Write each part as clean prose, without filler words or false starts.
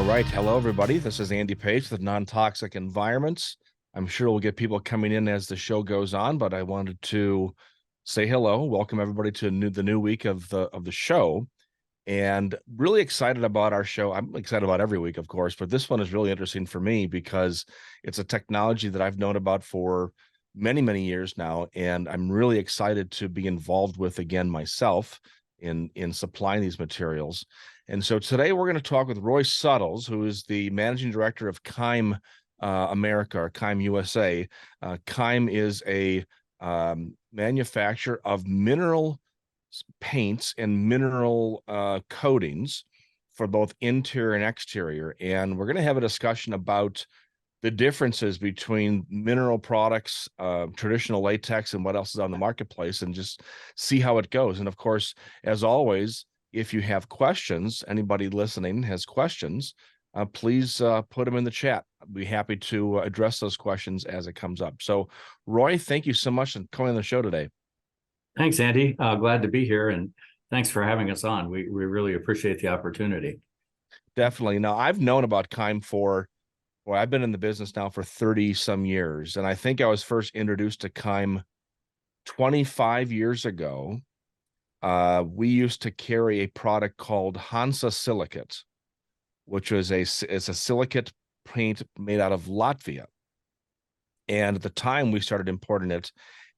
right. Hello, everybody. This is Andy Page with Non-Toxic Environments. I'm sure we'll get people coming in as the show goes on, but I wanted to say hello, welcome everybody to the new week of the show, and really excited about our show. I'm excited about every week, of course, but this one is really interesting for me because it's a technology that I've known about for many, many years now, and I'm really excited to be involved with again myself in supplying these materials. And so today we're going to talk with Roy Suttles, who is the managing director of Keim America, or Keim USA. Keim is a manufacturer of mineral paints and mineral coatings for both interior and exterior. And we're going to have a discussion about the differences between mineral products, traditional latex, and what else is on the marketplace, and just see how it goes. And of course, as always, if you have questions, anybody listening has questions, please put them in the chat. I'd be happy to address those questions as it comes up. So, Roy, thank you so much for coming on the show today. Thanks, Andy. Glad to be here, and thanks for having us on. We really appreciate the opportunity. Definitely. Now, I've known about Keim I've been in the business now for 30 some years, and I think I was first introduced to Keim 25 years ago. We used to carry a product called Hansa Silicate, which is a silicate paint made out of Latvia. And at the time we started importing it,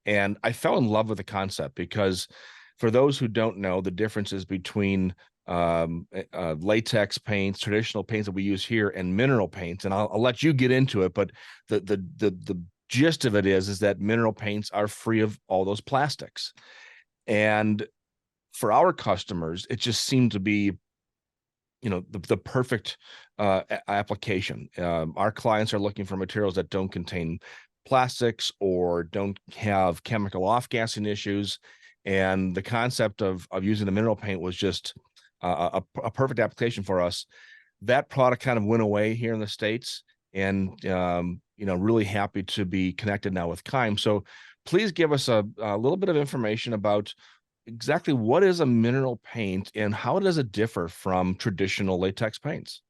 and I fell in love with the concept because for those who don't know the differences between latex paints, traditional paints that we use here, and mineral paints, and I'll let you get into it, but the gist of it is that mineral paints are free of all those plastics. And for our customers, it just seemed to be, the perfect application. Our clients are looking for materials that don't contain plastics or don't have chemical off-gassing issues. And the concept of using a mineral paint was just a perfect application for us. That product kind of went away here in the States, and really happy to be connected now with Keim. So please give us a little bit of information about exactly what is a mineral paint and how does it differ from traditional latex paints?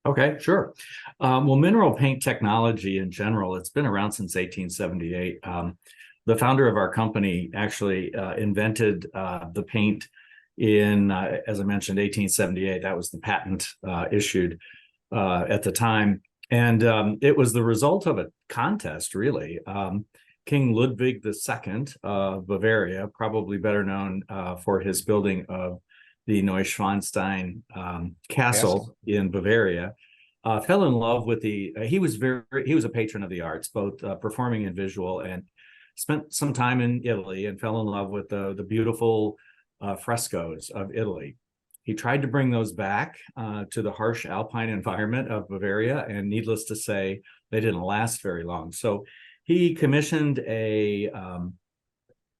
Okay, sure. Well, mineral paint technology in general, it's been around since 1878. The founder of our company actually invented the paint in, as I mentioned, 1878. That was the patent issued at the time. And it was the result of a contest, really. King Ludwig II of Bavaria, probably better known for his building of the Neuschwanstein castle in Bavaria, fell in love with he was a patron of the arts, both performing and visual, and spent some time in Italy and fell in love with the beautiful frescoes of Italy. He tried to bring those back to the harsh alpine environment of Bavaria, and needless to say, they didn't last very long. So he commissioned a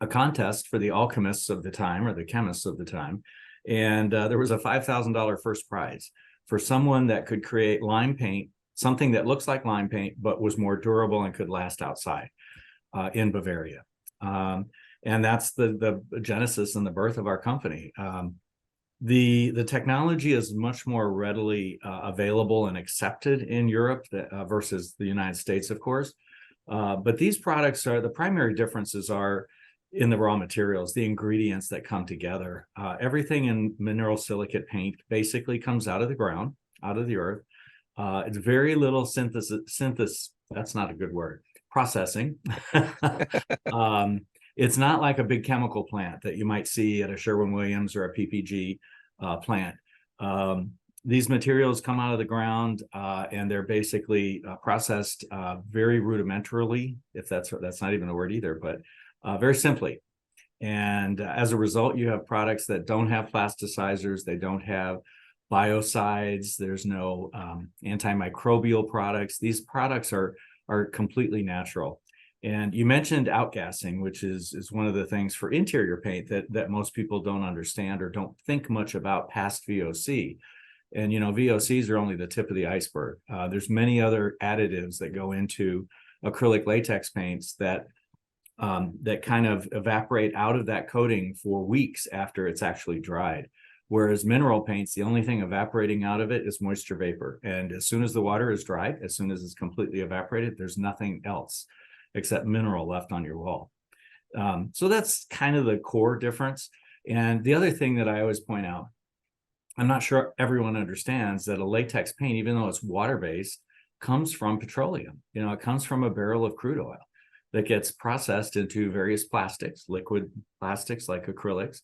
contest for the alchemists of the time, or the chemists of the time, and there was a $5,000 first prize for someone that could create lime paint, something that looks like lime paint but was more durable and could last outside in Bavaria. And that's the genesis and the birth of our company. The technology is much more readily available and accepted in Europe versus the United States, of course. But these products the primary differences are in the raw materials, the ingredients that come together. Everything in mineral silicate paint basically comes out of the ground, out of the earth. It's very little synthesis, that's not a good word, processing. It's not like a big chemical plant that you might see at a Sherwin-Williams or a PPG plant. These materials come out of the ground and they're basically processed very rudimentarily, if that's not even a word either, but very simply. And as a result, you have products that don't have plasticizers, they don't have biocides, there's no antimicrobial products. These products are completely natural. And you mentioned outgassing, which is one of the things for interior paint that most people don't understand or don't think much about past VOC. And, VOCs are only the tip of the iceberg. There's many other additives that go into acrylic latex paints that kind of evaporate out of that coating for weeks after it's actually dried. Whereas mineral paints, the only thing evaporating out of it is moisture vapor. And as soon as the water is dried, as soon as it's completely evaporated, there's nothing else except mineral left on your wall. So that's kind of the core difference. And the other thing that I always point out, I'm not sure everyone understands that a latex paint, even though it's water-based, comes from petroleum. It comes from a barrel of crude oil that gets processed into various plastics, liquid plastics like acrylics.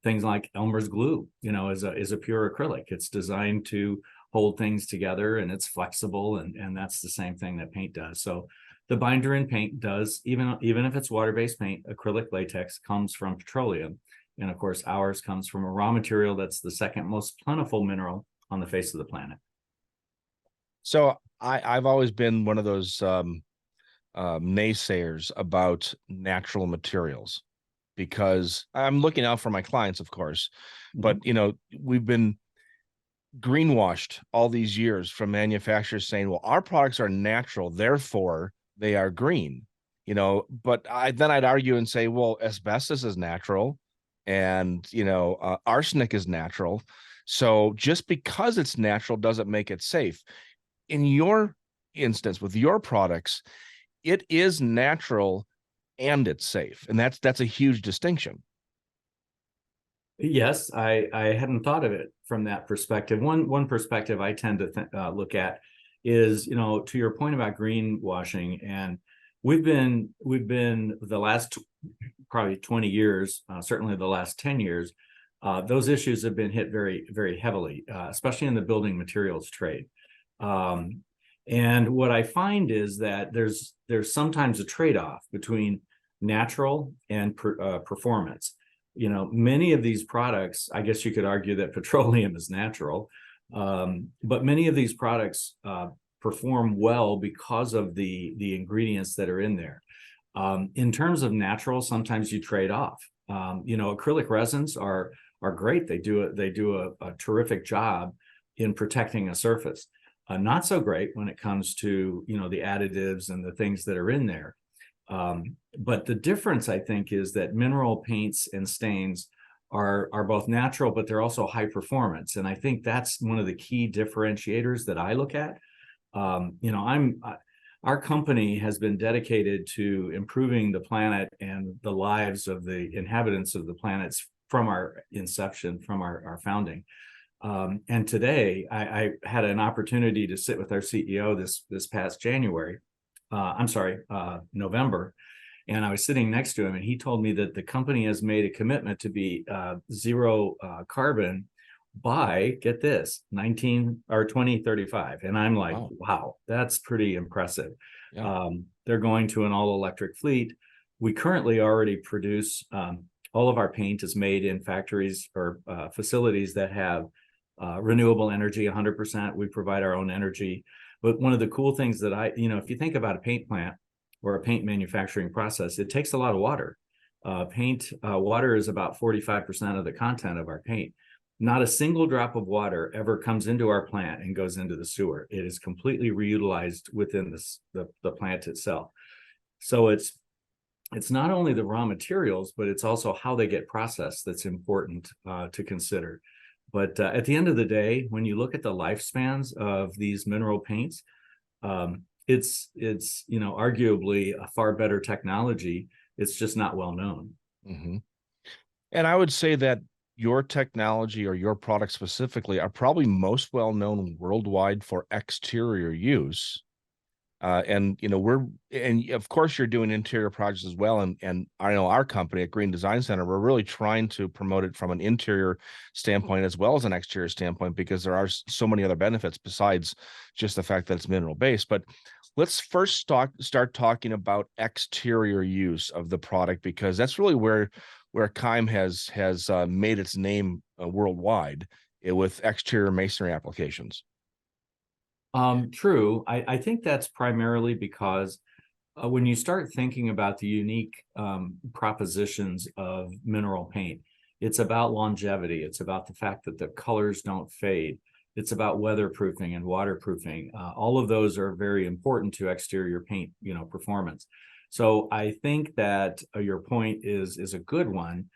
Things like Elmer's glue, is a pure acrylic. It's designed to hold things together, and it's flexible, and that's the same thing that paint does. So the binder in paint does, even if it's water-based paint, acrylic latex comes from petroleum. And of course, ours comes from a raw material that's the second most plentiful mineral on the face of the planet. So I've always been one of those naysayers about natural materials, because I'm looking out for my clients, of course, but we've been greenwashed all these years from manufacturers saying, well, our products are natural, therefore they are green. But I'd argue and say, well, asbestos is natural, and arsenic is natural. So just because it's natural doesn't make it safe. In your instance with your products, it is natural and it's safe, and that's a huge distinction. Yes, I hadn't thought of it from that perspective. One perspective I tend to look at is, to your point about greenwashing, and we've been the last probably 20 years, certainly the last 10 years, those issues have been hit very, very heavily, especially in the building materials trade. And what I find is that there's sometimes a trade-off between natural and performance. Many of these products, I guess you could argue that petroleum is natural, but many of these products perform well because of the ingredients that are in there. In terms of natural, sometimes you trade off. Acrylic resins are great. They do a terrific job in protecting a surface. Not so great when it comes to the additives and the things that are in there. But the difference, I think, is that mineral paints and stains are both natural, but they're also high performance. And I think that's one of the key differentiators that I look at. Our company has been dedicated to improving the planet and the lives of the inhabitants of the planets from our inception, from our founding. And today, I had an opportunity to sit with our CEO this past November, and I was sitting next to him, and he told me that the company has made a commitment to be zero carbon by, get this, 2035. And I'm like, wow, that's pretty impressive. Yeah. They're going to an all-electric fleet. We currently already produce, all of our paint is made in factories or facilities that have renewable energy, 100%. We provide our own energy. But one of the cool things that if you think about a paint plant or a paint manufacturing process, it takes a lot of water. Water is about 45% of the content of our paint. Not a single drop of water ever comes into our plant and goes into the sewer. It is completely reutilized within the plant itself. So it's not only the raw materials, but it's also how they get processed that's important to consider. But at the end of the day, when you look at the lifespans of these mineral paints, it's arguably a far better technology. It's just not well known. Mm-hmm. And I would say that your technology, or your products specifically, are probably most well known worldwide for exterior use. And of course you're doing interior projects as well. And I know our company at Green Design Center, we're really trying to promote it from an interior standpoint as well as an exterior standpoint, because there are so many other benefits besides just the fact that it's mineral based. But let's first start talking about exterior use of the product, because that's really where Keim has made its name worldwide with exterior masonry applications. True. I think that's primarily because when you start thinking about the unique propositions of mineral paint, it's about longevity. It's about the fact that the colors don't fade. It's about weatherproofing and waterproofing. All of those are very important to exterior paint, performance. So I think that your point is a good one.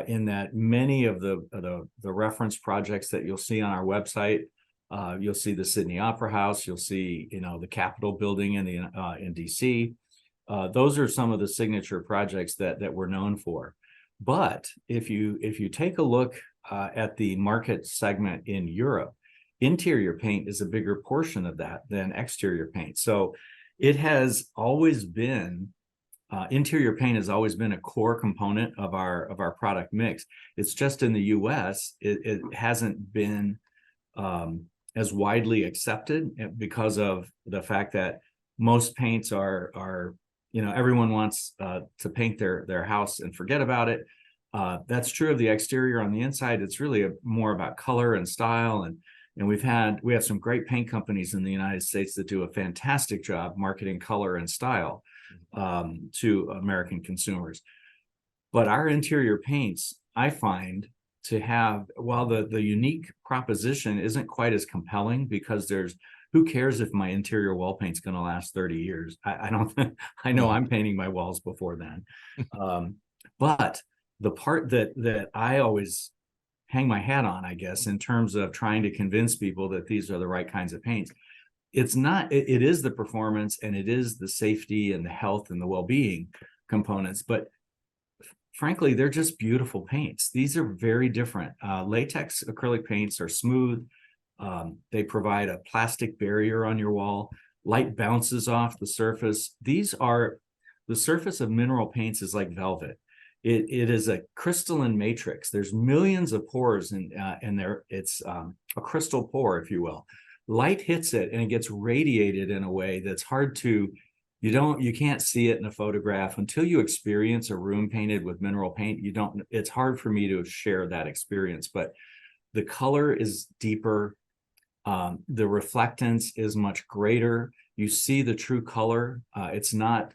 in that many of the reference projects that you'll see on our website, you'll see the Sydney Opera House, you'll see, the Capitol building in DC. Those are some of the signature projects that we're known for. But if you take a look at the market segment in Europe, interior paint is a bigger portion of that than exterior paint. So it has always been interior paint has always been a core component of our product mix. It's just in the U.S. it hasn't been as widely accepted because of the fact that most paints are everyone wants to paint their house and forget about it. That's true of the exterior. On the inside, it's really more about color and style, and we have some great paint companies in the United States that do a fantastic job marketing color and style to American consumers. But our interior paints, I find, to have, while the unique proposition isn't quite as compelling, because who cares if my interior wall paint's going to last 30 years? I don't. I know I'm painting my walls before then. But the part that I always hang my hat on, I guess, in terms of trying to convince people that these are the right kinds of paints, it's not. It is the performance, and it is the safety and the health and the well-being components. But frankly, they're just beautiful paints. These are very different. Latex acrylic paints are smooth. They provide a plastic barrier on your wall. Light bounces off the surface. The surface of mineral paints is like velvet. It is a crystalline matrix. There's millions of pores in there. It's a crystal pore, if you will. Light hits it and it gets radiated in a way that's hard to, you can't see it in a photograph until you experience a room painted with mineral paint. It's hard for me to share that experience, but the color is deeper. The reflectance is much greater. You see the true color. It's not,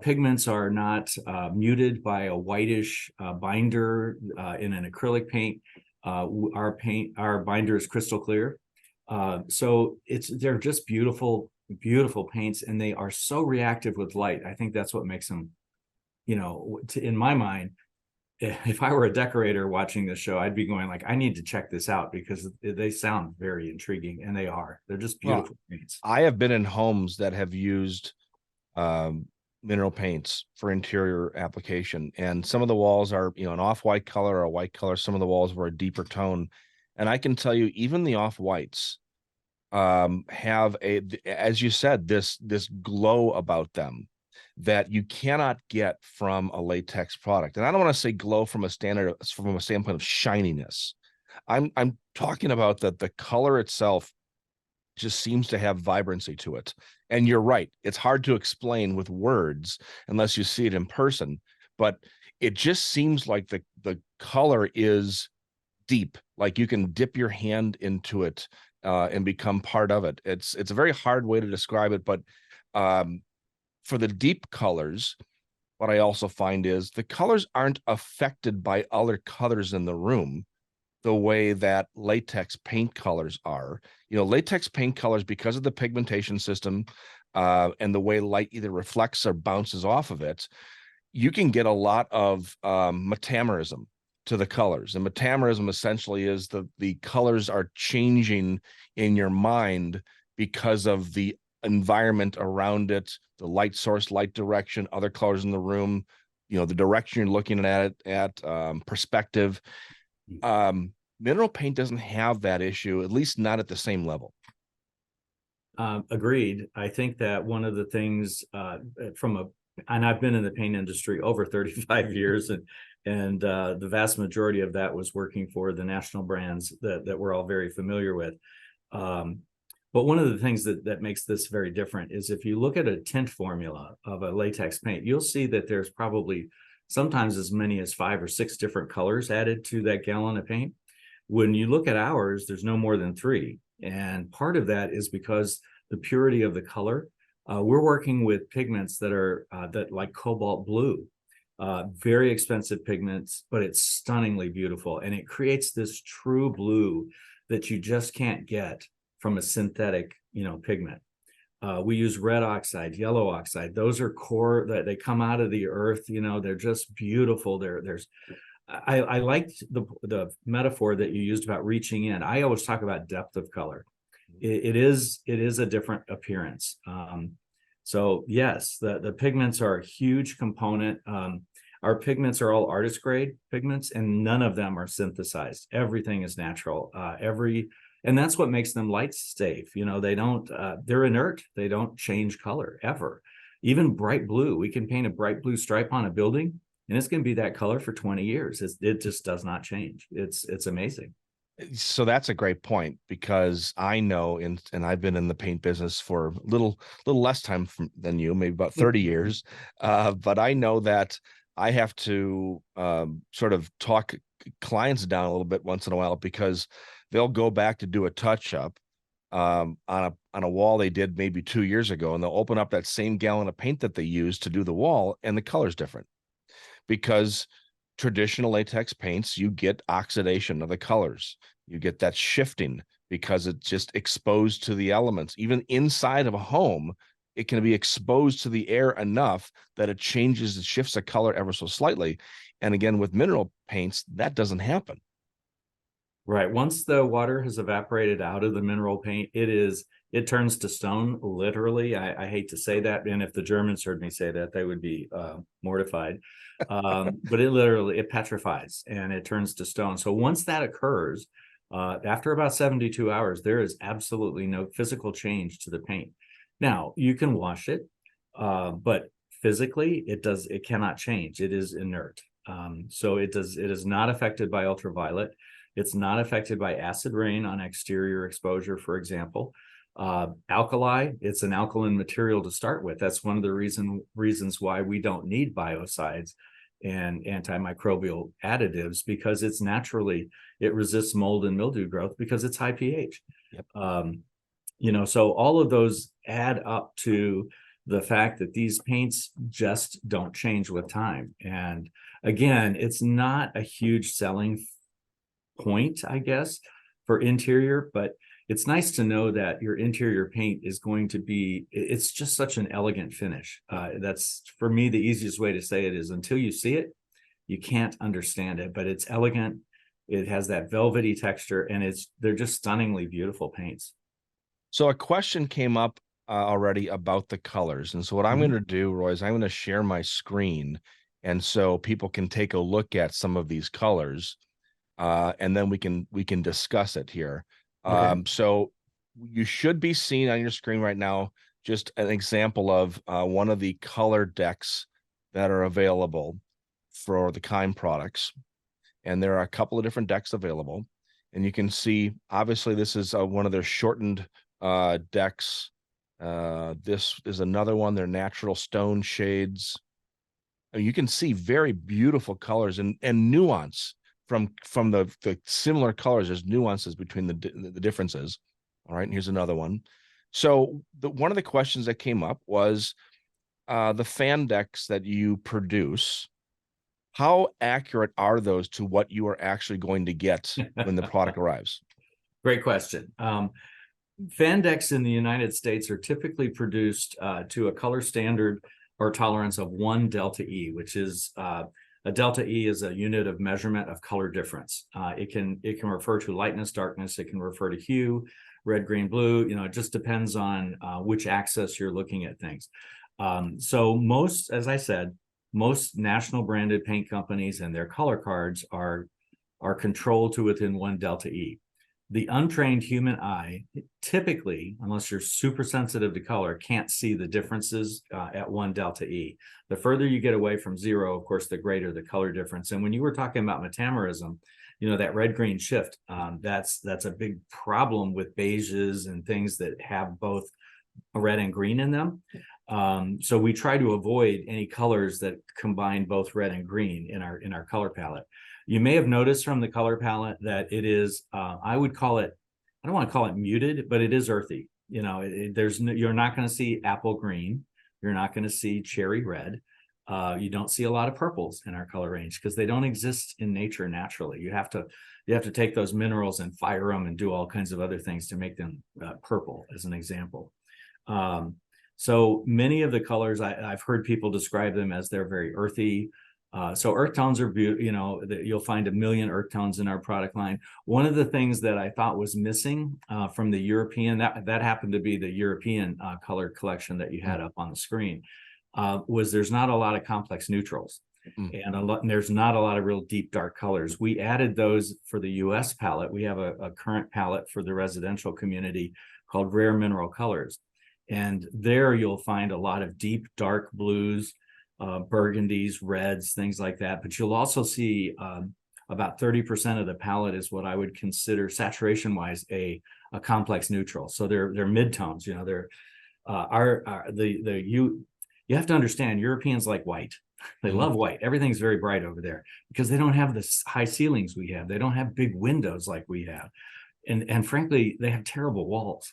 pigments are not muted by a whitish binder in an acrylic paint. Our binder is crystal clear. So they're just beautiful paints, and they are so reactive with light. I think that's what makes them, in my mind, if I were a decorator watching this show, I'd be going like, I need to check this out because they sound very intriguing, and they're just beautiful paints. I have been in homes that have used mineral paints for interior application, and some of the walls are, an off-white color or a white color. Some of the walls were a deeper tone. And I can tell you, even the off-whites have as you said, this glow about them that you cannot get from a latex product. And I don't want to say glow from a standpoint of shininess. I'm talking about that the color itself just seems to have vibrancy to it. And you're right, it's hard to explain with words unless you see it in person, but it just seems like the color is deep, like you can dip your hand into it and become part of it. It's a very hard way to describe it, but for the deep colors, what I also find is the colors aren't affected by other colors in the room the way that latex paint colors are. Latex paint colors, because of the pigmentation system and the way light either reflects or bounces off of it, you can get a lot of metamerism to the colors. And metamerism essentially is the colors are changing in your mind because of the environment around it, the light source, light direction, other colors in the room, the direction you're looking at it at, perspective. Mineral paint doesn't have that issue, at least not at the same level. Agreed. I think that one of the things and I've been in the paint industry over 35 years, and the vast majority of that was working for the national brands that we're all very familiar with. But one of the things that makes this very different is if you look at a tint formula of a latex paint, you'll see that there's probably sometimes as many as 5 or 6 different colors added to that gallon of paint. When you look at ours, there's no more than 3. And part of that is because the purity of the color. We're working with pigments that are like cobalt blue, very expensive pigments, but it's stunningly beautiful. And it creates this true blue that you just can't get from a synthetic, pigment. We use red oxide, yellow oxide. Those are core that they come out of the earth. They're just beautiful. There's I liked the metaphor that you used about reaching in. I always talk about depth of color. It is a different appearance. So yes, the pigments are a huge component. Our pigments are all artist grade pigments, and none of them are synthesized. Everything is natural. And that's what makes them light safe. You know, they don't. They're inert. They don't change color ever. Even bright blue. We can paint a bright blue stripe on a building, and it's going to be that color for 20 years. It just does not change. It's amazing. So that's a great point because I know and I've been in the paint business for a little less time than you, maybe about 30 years. But I know that I have to sort of talk clients down a little bit once in a while because they'll go back to do a touch up on a wall they did maybe 2 years ago, and they'll open up that same gallon of paint that they used to do the wall, and the color's different because traditional latex paints, you get oxidation of the colors. You get that shifting because it's just exposed to the elements. Even inside of a home, it can be exposed to the air enough that it changes, it shifts the color ever so slightly. And again, with mineral paints, that doesn't happen. Right. Once the water has evaporated out of the mineral paint, it turns to stone, literally. I hate to say that. And if the Germans heard me say that, they would be mortified. But it petrifies and it turns to stone. So once that occurs, after about 72 hours, there is absolutely no physical change to the paint. Now, you can wash it, but physically it cannot change. It is inert. So it is not affected by ultraviolet. It's not affected by acid rain on exterior exposure, for example. Alkali, it's an alkaline material to start with. That's one of the reasons why we don't need biocides and antimicrobial additives, because it resists mold and mildew growth because it's high pH. Yep. So all of those add up to the fact that these paints just don't change with time. And again, it's not a huge selling point, I guess, for interior, but it's nice to know that your interior paint is going to it's just such an elegant finish. That's, for me, the easiest way to say it is until you see it, you can't understand it, but it's elegant. It has that velvety texture, and they're just stunningly beautiful paints. So a question came up already about the colors. And so what I'm going to do, Roy, is I'm going to share my screen. And so people can take a look at some of these colors. And then we can discuss it here. Okay. So you should be seeing on your screen right now just an example of one of the color decks that are available for the Keim products. And there are a couple of different decks available. And you can see, obviously, this is one of their shortened decks. This is another one, their natural stone shades. You can see very beautiful colors and nuance from the similar colors. There's nuances between the differences. All right, and here's another one. So one of the questions that came up was the fan decks that you produce. How accurate are those to what you are actually going to get when the product arrives? Great question. Fan decks in the United States are typically produced to a color standard or tolerance of 1 delta E, which is a delta E is a unit of measurement of color difference. It can refer to lightness, darkness. It can refer to hue, red, green, blue. It just depends on which axis you're looking at things. So as I said, most national branded paint companies and their color cards are controlled to within 1 delta E. The untrained human eye, typically, unless you're super sensitive to color, can't see the differences at 1 delta E. The further you get away from 0, of course, the greater the color difference. And when you were talking about metamerism, that red-green shift, that's a big problem with beiges and things that have both red and green in them. So we try to avoid any colors that combine both red and green in our color palette. You may have noticed from the color palette that it is, I would call it, I don't want to call it muted, but it is earthy. You're not going to see apple green. You're not going to see cherry red. You don't see a lot of purples in our color range because they don't exist in nature naturally. You have to take those minerals and fire them and do all kinds of other things to make them purple, as an example. So many of the colors, I've heard people describe them as they're very earthy. So earth tones are beautiful. You'll find a million earth tones in our product line. One of the things that I thought was missing from the European, that happened to be the European color collection that you had up on the screen, was there's not a lot of complex neutrals. And there's not a lot of real deep dark colors. We added those for the US palette. We have a current palette for the residential community called Rare Mineral Colors. And there you'll find a lot of deep dark blues, burgundies, reds, things like that. But you'll also see about 30% of the palette is what I would consider saturation wise a complex neutral. So they're midtones. They're you have to understand, Europeans like white. They love white. Everything's very bright over there because they don't have the high ceilings we have. They don't have big windows like we have. And frankly, they have terrible walls,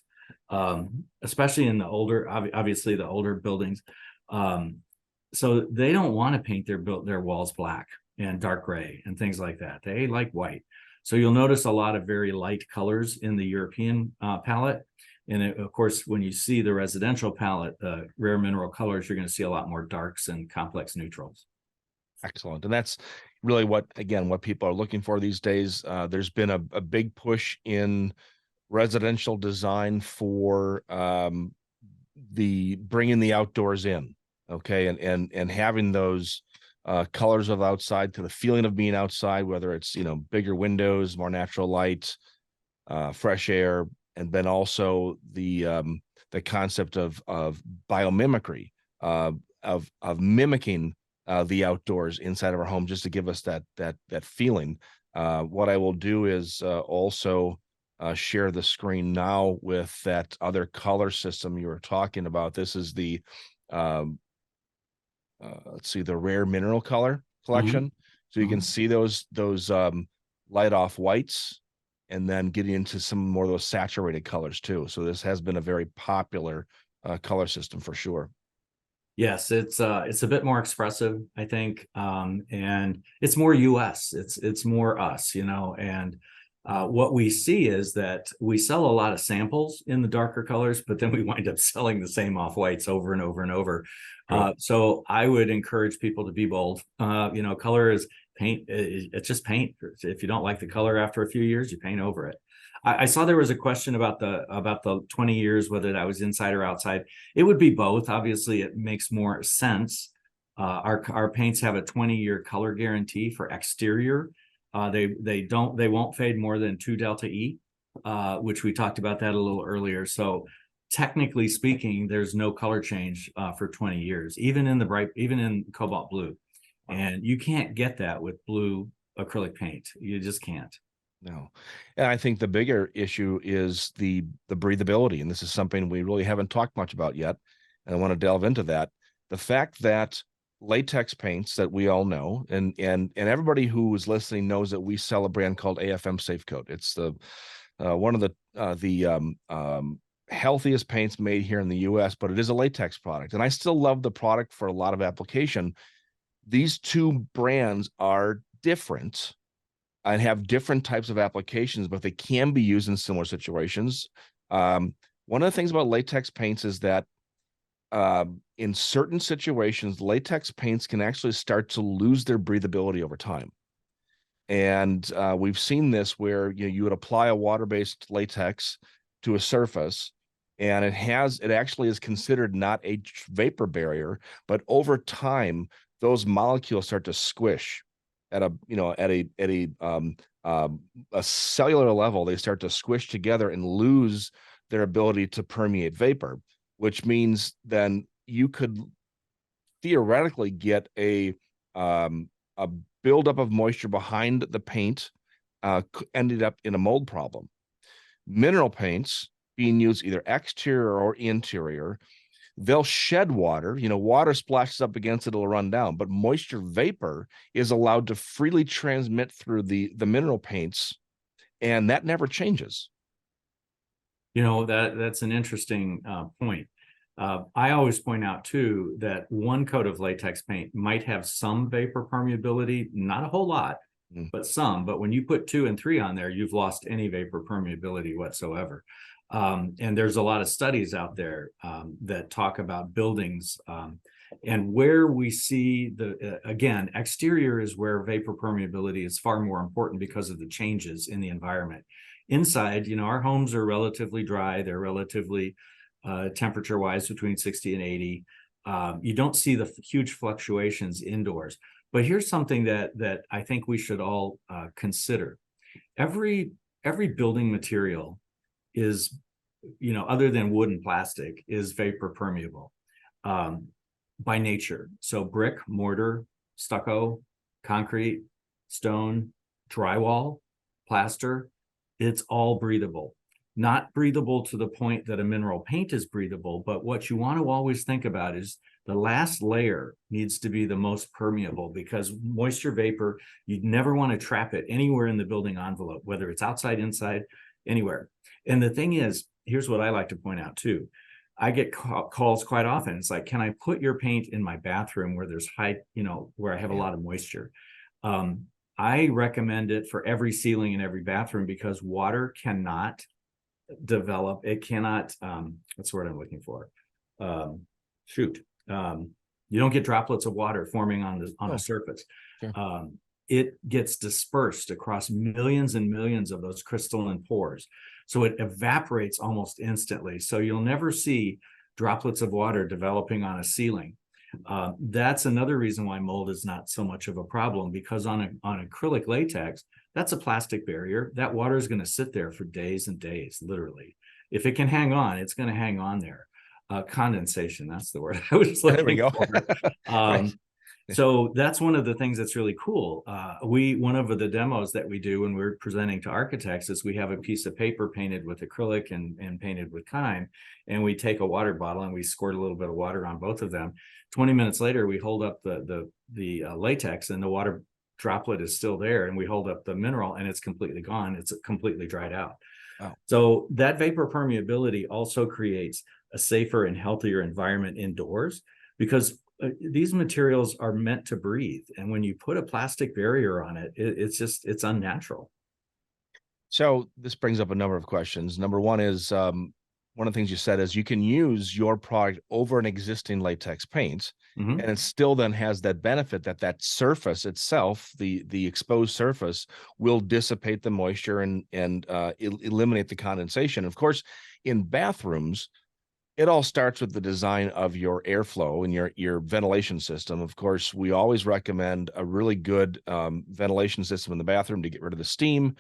especially in the older, obviously the older buildings. So they don't want to paint their walls black and dark gray and things like that. They like white. So you'll notice a lot of very light colors in the European palette. And of course, when you see the residential palette, Rare Mineral Colors, you're going to see a lot more darks and complex neutrals. Excellent. And that's really what people are looking for these days. There's been a big push in residential design for the bringing the outdoors in. Okay. And having those colors of outside to the feeling of being outside, whether it's, bigger windows, more natural light, fresh air, and then also the concept of biomimicry, of mimicking the outdoors inside of our home, just to give us that feeling. What I will do is also share the screen now with that other color system you were talking about. This is the let's see, the Rare Mineral Color collection. So you can see those light off whites, and then getting into some more of those saturated colors too. So this has been a very popular color system for sure. Yes, it's a bit more expressive, I think, and it's more US. It's more us, and what we see is that we sell a lot of samples in the darker colors, but then we wind up selling the same off whites over and over and over. So I would encourage people to be bold. Color is paint. It's just paint. If you don't like the color after a few years, you paint over it. I saw there was a question about the 20 years, whether that was inside or outside. It would be both. Obviously, it makes more sense. Our paints have a 20-year color guarantee for exterior. They won't fade more than 2 delta E, which we talked about that a little earlier. So technically speaking, there's no color change for 20 years, even in cobalt blue. And you can't get that with blue acrylic paint. You just can't. No. And I think the bigger issue is the breathability. And this is something we really haven't talked much about yet. And I want to delve into that. The fact that latex paints that we all know, and everybody who is listening knows that we sell a brand called AFM Safe Coat. It's the one of the healthiest paints made here in the US, but it is a latex product. And I still love the product for a lot of application. These two brands are different and have different types of applications, but they can be used in similar situations. One of the things about latex paints is that in certain situations, latex paints can actually start to lose their breathability over time. And we've seen this where you would apply a water-based latex to a surface, and it actually is considered not a vapor barrier, but over time, those molecules start to squish at a cellular level. They start to squish together and lose their ability to permeate vapor, which means then you could theoretically get a buildup of moisture behind the paint, ended up in a mold problem. Mineral paints being used either exterior or interior, they'll shed water. Water splashes up against it, it'll run down, but moisture vapor is allowed to freely transmit through the mineral paints, and that never changes. That's an interesting point. I always point out too that one coat of latex paint might have some vapor permeability, not a whole lot, but some. But when you put 2 and 3 on there, you've lost any vapor permeability whatsoever. And there's a lot of studies out there that talk about buildings. And where we see again, exterior is where vapor permeability is far more important because of the changes in the environment. Inside, our homes are relatively dry. They're relatively temperature-wise between 60 and 80. You don't see the huge fluctuations indoors. But here's something that I think we should all consider. Every building material is, other than wood and plastic, is vapor permeable by nature. So brick, mortar, stucco, concrete, stone, drywall, plaster, it's all breathable. Not breathable to the point that a mineral paint is breathable, but what you want to always think about is the last layer needs to be the most permeable, because moisture vapor, you never want to trap it anywhere in the building envelope, whether it's outside, inside, anywhere. And the thing is, here's what I like to point out too. I get calls quite often. It's like, can I put your paint in my bathroom where there's high, where I have a lot of moisture? I recommend it for every ceiling in every bathroom, because water cannot develop. It cannot, what's the word I'm looking for? You don't get droplets of water forming on a surface. Sure. It gets dispersed across millions and millions of those crystalline pores. So it evaporates almost instantly. So you'll never see droplets of water developing on a ceiling. That's another reason why mold is not so much of a problem, because on acrylic latex, that's a plastic barrier. That water is going to sit there for days and days, literally. If it can hang on, it's going to hang on there. Condensation, that's the word I was looking There we go. for. Right. So that's one of the things that's really cool. One of the demos that we do when we're presenting to architects is we have a piece of paper painted with acrylic and painted with Keim, and we take a water bottle and we squirt a little bit of water on both of them. 20 minutes later, we hold up the latex, and the water droplet is still there, and we hold up the mineral and it's completely gone. It's completely dried out. Wow. So that vapor permeability also creates a safer and healthier environment indoors, because these materials are meant to breathe. And when you put a plastic barrier on it, it's unnatural. So this brings up a number of questions. Number one is, one of the things you said is you can use your product over an existing latex paint, and it still then has that benefit that surface itself, the exposed surface, will dissipate the moisture and eliminate the condensation. Of course, in bathrooms, it all starts with the design of your airflow and your ventilation system. Of course, we always recommend a really good ventilation system in the bathroom to get rid of the steam,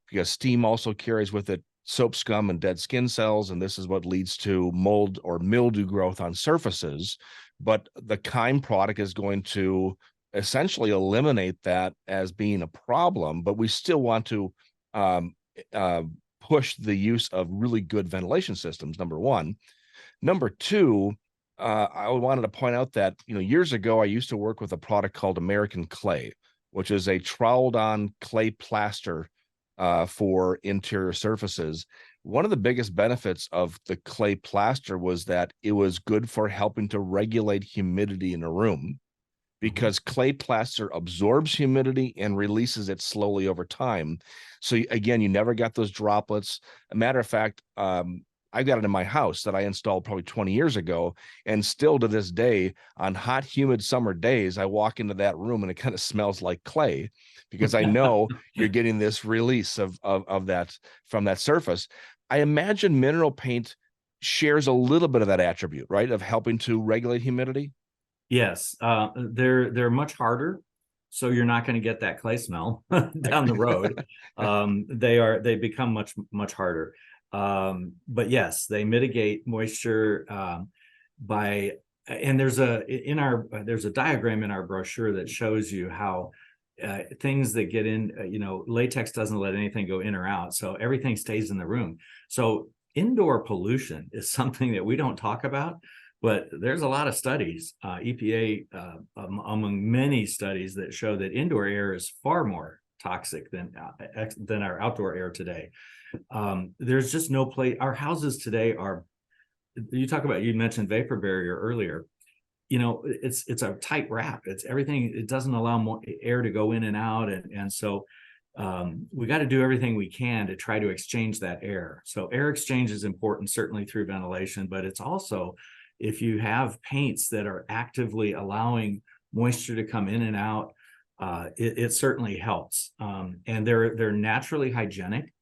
because steam also carries with it soap scum and dead skin cells, and this is what leads to mold or mildew growth on surfaces. But the Keim product is going to essentially eliminate that as being a problem, but we still want to push the use of really good ventilation systems, number one. Number two, I wanted to point out that, years ago, I used to work with a product called American Clay, which is a troweled on clay plaster for interior surfaces. One of the biggest benefits of the clay plaster was that it was good for helping to regulate humidity in a room, because clay plaster absorbs humidity and releases it slowly over time. So again, you never got those droplets. A matter of fact, I got it in my house that I installed probably 20 years ago, and still to this day, on hot, humid summer days, I walk into that room and it kind of smells like clay, because I know you're getting this release of that from that surface. I imagine mineral paint shares a little bit of that attribute, right, of helping to regulate humidity. Yes, they're much harder, so you're not going to get that clay smell down the road. They become much harder. But yes, they mitigate moisture and there's a diagram in our brochure that shows you how things that get in, latex doesn't let anything go in or out, so everything stays in the room. So indoor pollution is something that we don't talk about, but there's a lot of studies, EPA among many studies, that show that indoor air is far more toxic than our outdoor air today. There's just no place. Our houses today are, you mentioned vapor barrier earlier. It's a tight wrap. It's everything. It doesn't allow more air to go in and out. And so we got to do everything we can to try to exchange that air. So air exchange is important, certainly through ventilation, but it's also if you have paints that are actively allowing moisture to come in and out, it certainly helps. And they're naturally hygienic.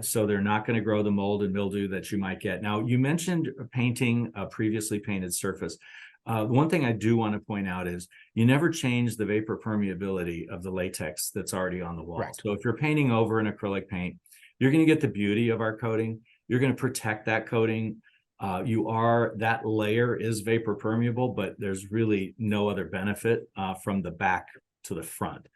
So they're not going to grow the mold and mildew that you might get. Now, you mentioned painting a previously painted surface. One thing I do want to point out is you never change the vapor permeability of the latex that's already on the wall. Correct. So if you're painting over an acrylic paint, you're going to get the beauty of our coating. You're going to protect that coating. That layer is vapor permeable, but there's really no other benefit from the back to the front.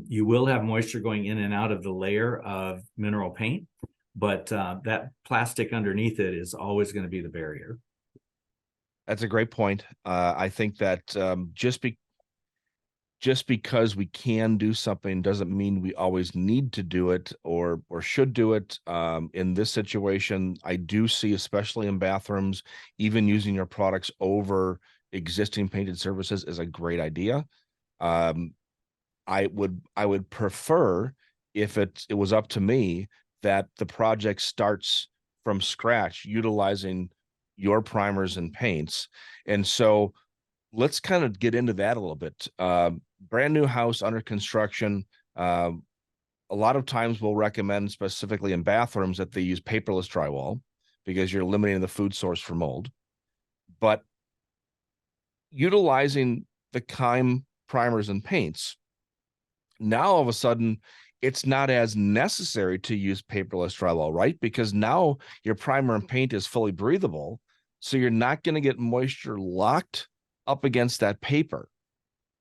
You will have moisture going in and out of the layer of mineral paint, but that plastic underneath it is always going to be the barrier. That's a great point. I think that just because we can do something doesn't mean we always need to do it or should do it. In this situation, I do see, especially in bathrooms, even using your products over existing painted surfaces is a great idea. I would prefer, if it was up to me, that the project starts from scratch utilizing your primers and paints. And so let's kind of get into that a little bit. Brand new house under construction. A lot of times we'll recommend, specifically in bathrooms, that they use paperless drywall because you're limiting the food source for mold. But utilizing the Keim primers and paints, now all of a sudden it's not as necessary to use paperless drywall, right? Because now your primer and paint is fully breathable, so you're not going to get moisture locked up against that paper.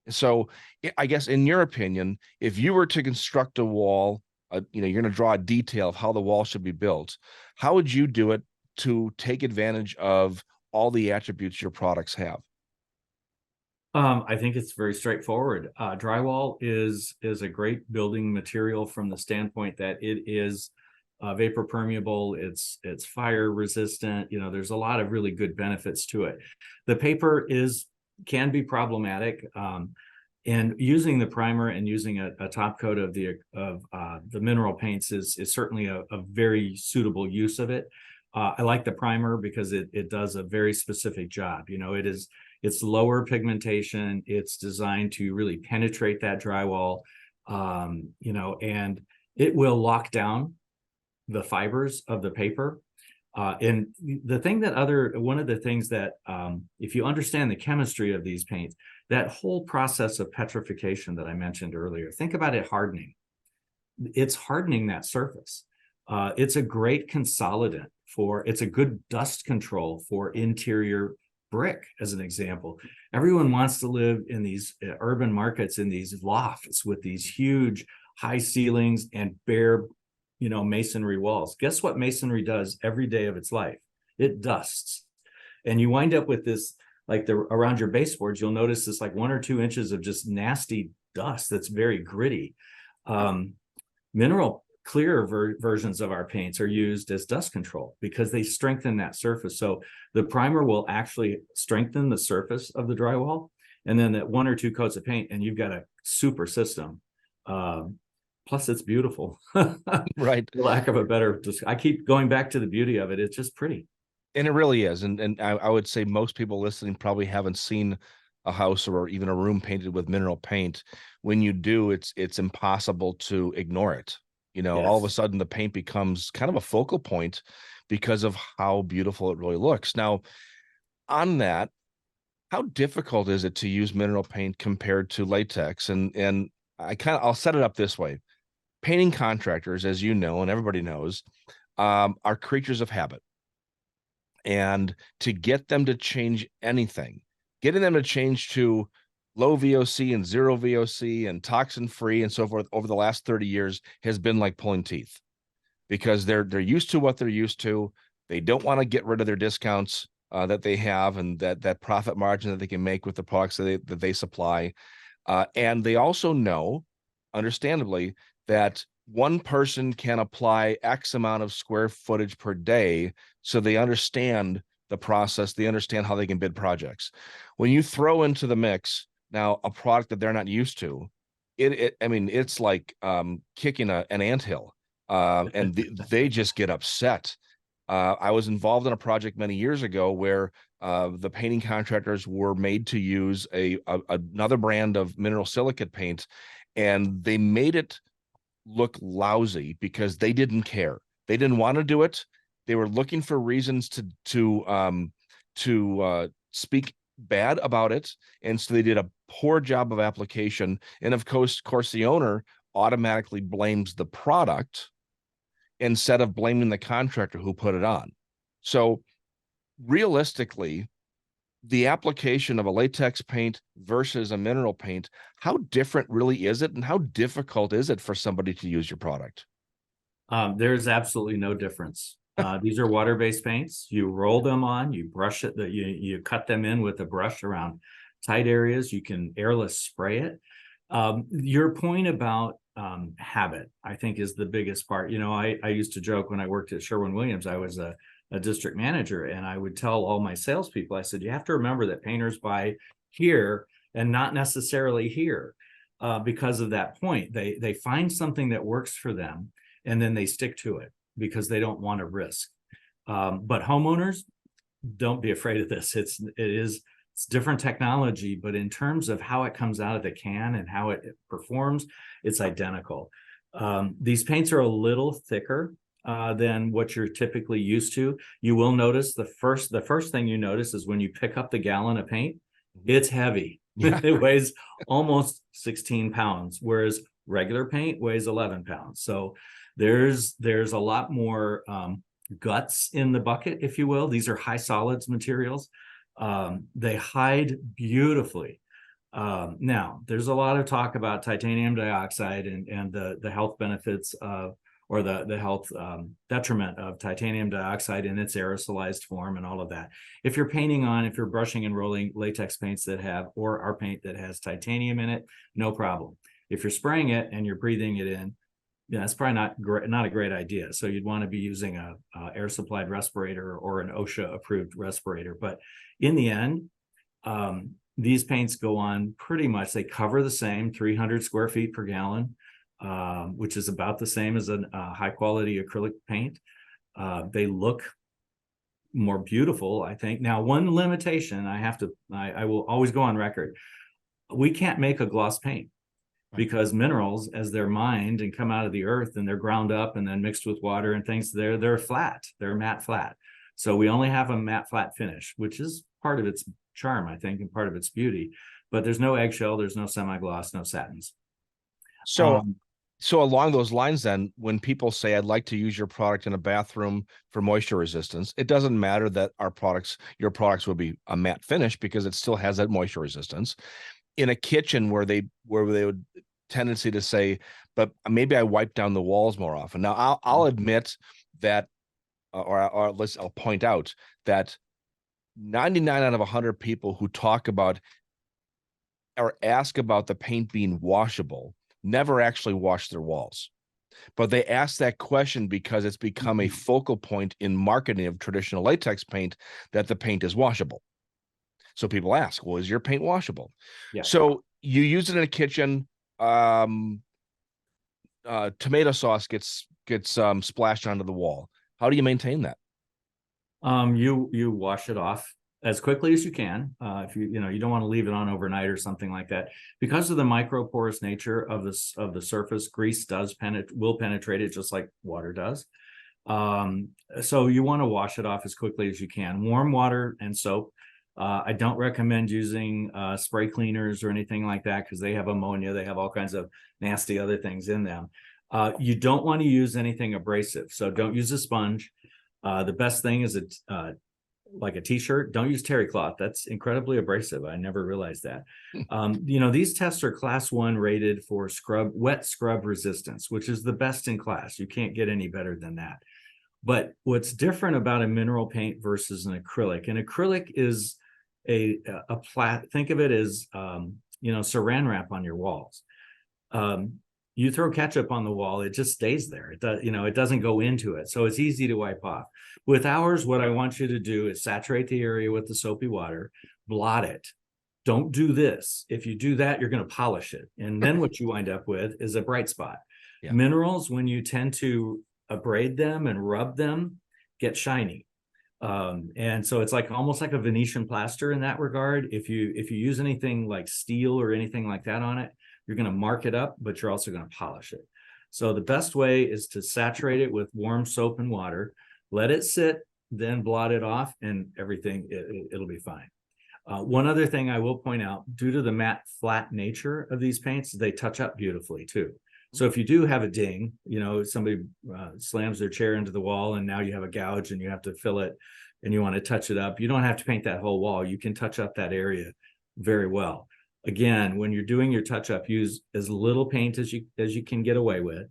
So I guess, in your opinion, if you were to construct a wall, you're going to draw a detail of how the wall should be built, how would you do it to take advantage of all the attributes your products have? I think it's very straightforward. Drywall is a great building material from the standpoint that it is vapor permeable. It's fire resistant. There's a lot of really good benefits to it. The paper can be problematic, and using the primer and using a top coat of the mineral paints is certainly a very suitable use of it. I like the primer because it does a very specific job. It's lower pigmentation. It's designed to really penetrate that drywall, and it will lock down the fibers of the paper. And one of the things that, if you understand the chemistry of these paints, that whole process of petrification that I mentioned earlier, think about it hardening. It's hardening that surface. It's a great consolidant it's a good dust control for interior brick, as an example. Everyone wants to live in these urban markets, in these lofts with these huge high ceilings and bare masonry walls. Guess what masonry does every day of its life? It dusts. And you wind up with this, around your baseboards, you'll notice this 1 or 2 inches of just nasty dust that's very gritty. Mineral clear versions of our paints are used as dust control because they strengthen that surface. So the primer will actually strengthen the surface of the drywall, and then that 1 or 2 coats of paint, and you've got a super system. Plus, it's beautiful. Right. For lack of a better, I keep going back to the beauty of it. It's just pretty. And it really is. And I would say most people listening probably haven't seen a house or even a room painted with mineral paint. When you do, it's impossible to ignore it. Yes. All of a sudden the paint becomes kind of a focal point because of how beautiful it really looks. Now, on that, how difficult is it to use mineral paint compared to latex? And I'll set it up this way. Painting contractors, as you know, and everybody knows, are creatures of habit. And to get them to change anything, getting them to change to low VOC and zero VOC and toxin free and so forth over the last 30 years has been like pulling teeth, because they're used to what they're used to. They don't want to get rid of their discounts that they have and that profit margin that they can make with the products that they supply. And they also know, understandably, that one person can apply X amount of square footage per day. So they understand the process. They understand how they can bid projects. When you throw into the mix now a product that they're not used to, it's like kicking an anthill, and they just get upset. I was involved in a project many years ago where The painting contractors were made to use another brand of mineral silicate paint, and they made it look lousy because they didn't care. They didn't want to do it. They were looking for reasons to speak bad about it, and so they did a poor job of application. And of course, the owner automatically blames the product instead of blaming the contractor who put it on. So realistically, the application of a latex paint versus a mineral paint, how different really is it, and how difficult is it for somebody to use your product? There's absolutely no difference. These are water-based paints. You roll them on, you brush it, you cut them in with a brush around tight areas. You can airless spray it. Your point about habit, I think, is the biggest part. You know, I used to joke when I worked at Sherwin-Williams, I was a district manager, and I would tell all my salespeople, I said, you have to remember that painters buy here and not necessarily here, because of that point. They find something that works for them, and then they stick to it because they don't want to risk. But homeowners, don't be afraid of this. It's different technology, but in terms of how it comes out of the can and how it performs, it's identical. These paints are a little thicker than what you're typically used to. You will notice the first thing you notice is when you pick up the gallon of paint, it's heavy. Yeah. It weighs almost 16 pounds, whereas regular paint weighs 11 pounds. So there's a lot more guts in the bucket, if you will. These are high solids materials. They hide beautifully. Now, there's a lot of talk about titanium dioxide and the health benefits of, or the health detriment of titanium dioxide in its aerosolized form and all of that. If you're brushing and rolling latex paints that have, or our paint that has titanium in it, no problem. If you're spraying it and you're breathing it in, yeah, it's probably not a great idea. So you'd want to be using a air supplied respirator or an OSHA approved respirator. But in the end, these paints go on pretty much, they cover the same 300 square feet per gallon, which is about the same as a high quality acrylic paint. They look more beautiful, I think. Now, one limitation I will always go on record. We can't make a gloss paint, because minerals, as they're mined and come out of the earth and they're ground up and then mixed with water and things, they're flat, they're matte flat. So we only have a matte flat finish, which is part of its charm, I think, and part of its beauty. But there's no eggshell, there's no semi-gloss, no satins. So along those lines, then, when people say, I'd like to use your product in a bathroom for moisture resistance, it doesn't matter that your products will be a matte finish, because it still has that moisture resistance. In a kitchen where they would tendency to say, but maybe I wipe down the walls more often. Now, I'll admit that, or at least I'll point out that 99 out of 100 people who talk about or ask about the paint being washable never actually wash their walls. But they ask that question because it's become a focal point in marketing of traditional latex paint, that the paint is washable. So people ask, well, is your paint washable? Yeah. So you use it in a kitchen. Tomato sauce gets splashed onto the wall. How do you maintain that? You wash it off as quickly as you can. If you don't want to leave it on overnight or something like that, because of the microporous nature of the surface. Grease will penetrate it just like water does. So you want to wash it off as quickly as you can. Warm water and soap. I don't recommend using spray cleaners or anything like that, because they have ammonia. They have all kinds of nasty other things in them. You don't want to use anything abrasive, so don't use a sponge. The best thing is like a t-shirt. Don't use terry cloth. That's incredibly abrasive. I never realized that. These tests are class 1 rated for wet scrub resistance, which is the best in class. You can't get any better than that. But what's different about a mineral paint versus an acrylic is a think of it as saran wrap on your walls. You throw ketchup on the wall, it just stays there. It doesn't go into it. So it's easy to wipe off. With ours, what I want you to do is saturate the area with the soapy water, blot it. Don't do this. If you do that, you're going to polish it. And then what you wind up with is a bright spot. Yeah. Minerals, when you tend to abrade them and rub them, get shiny. And so it's like almost like a Venetian plaster in that regard. If you use anything like steel or anything like that on it, you're going to mark it up, but you're also going to polish it. So the best way is to saturate it with warm soap and water, let it sit, then blot it off, and everything it'll be fine. One other thing I will point out, due to the matte flat nature of these paints, they touch up beautifully too. So if you do have a ding, somebody slams their chair into the wall and now you have a gouge and you have to fill it and you want to touch it up, you don't have to paint that whole wall. You can touch up that area very well. Again, when you're doing your touch up, use as little paint as you can get away with.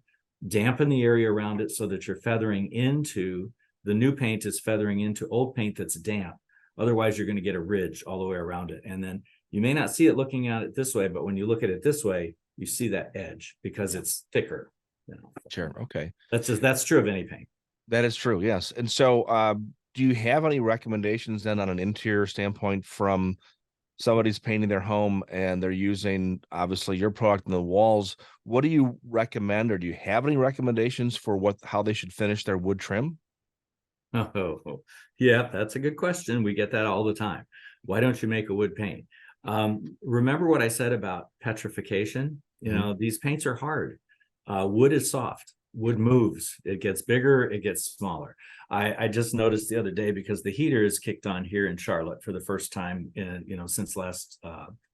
Dampen the area around it so that you're feathering into the new paint is feathering into old paint that's damp. Otherwise, you're going to get a ridge all the way around it. And then you may not see it looking at it this way, but when you look at it this way, you see that edge because it's thicker. Sure. Okay. That's true of any paint. That is true. Yes. And so, do you have any recommendations then on an interior standpoint from somebody's painting their home and they're using obviously your product in the walls? What do you recommend, or do you have any recommendations for how they should finish their wood trim? Oh, yeah, that's a good question. We get that all the time. Why don't you make a wood paint? Remember what I said about petrification? These paints are hard. Wood is soft. Wood moves. It gets bigger. It gets smaller. I just noticed the other day, because the heater is kicked on here in Charlotte for the first time since last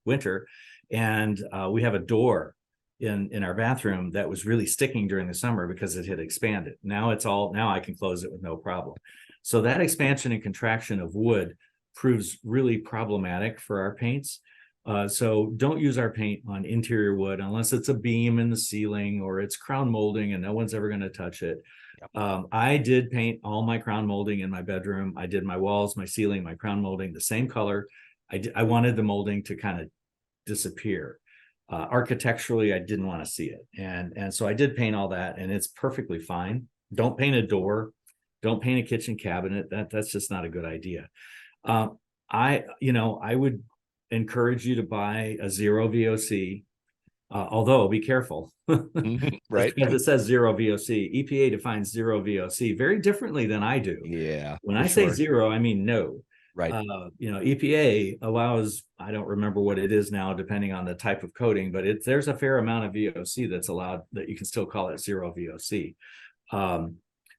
winter, and we have a door in our bathroom that was really sticking during the summer because it had expanded. Now I can close it with no problem. So that expansion and contraction of wood proves really problematic for our paints. So don't use our paint on interior wood unless it's a beam in the ceiling or it's crown molding and no one's ever going to touch it. I did paint all my crown molding in my bedroom. I did my walls, my ceiling, my crown molding the same color. I wanted the molding to kind of disappear. Architecturally, I didn't want to see it. And so I did paint all that, and it's perfectly fine. Don't paint a door. Don't paint a kitchen cabinet. That's just not a good idea. I would encourage you to buy a zero VOC, although be careful. Right. Because it says zero VOC. EPA defines zero VOC very differently than I do. Yeah. When I say zero, I mean no. Right. EPA allows, I don't remember what it is now, depending on the type of coating, but there's a fair amount of VOC that's allowed that you can still call it zero VOC.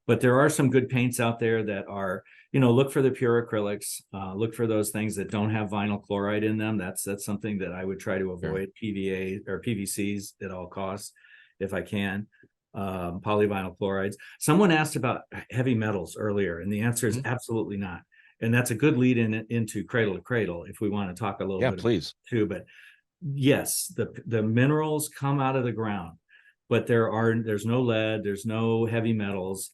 But there are some good paints out there that are, look for the pure acrylics, look for those things that don't have vinyl chloride in them. That's something that I would try to avoid. PVA or PVCs at all costs, if I can. Polyvinyl chlorides. Someone asked about heavy metals earlier, and the answer is absolutely not. And that's a good lead into cradle to cradle if we want to talk a little bit please. too. But yes, the minerals come out of the ground, but there's no lead, there's no heavy metals.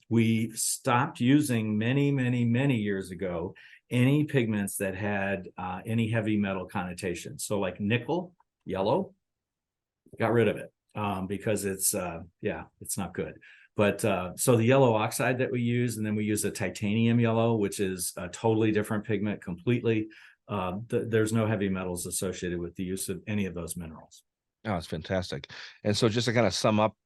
We stopped using many years ago any pigments that had any heavy metal connotation. So like nickel, yellow, got rid of it because it's not good. But so the yellow oxide that we use, and then we use a titanium yellow, which is a totally different pigment completely. There's no heavy metals associated with the use of any of those minerals. Oh, it's fantastic. And so just to kind of sum up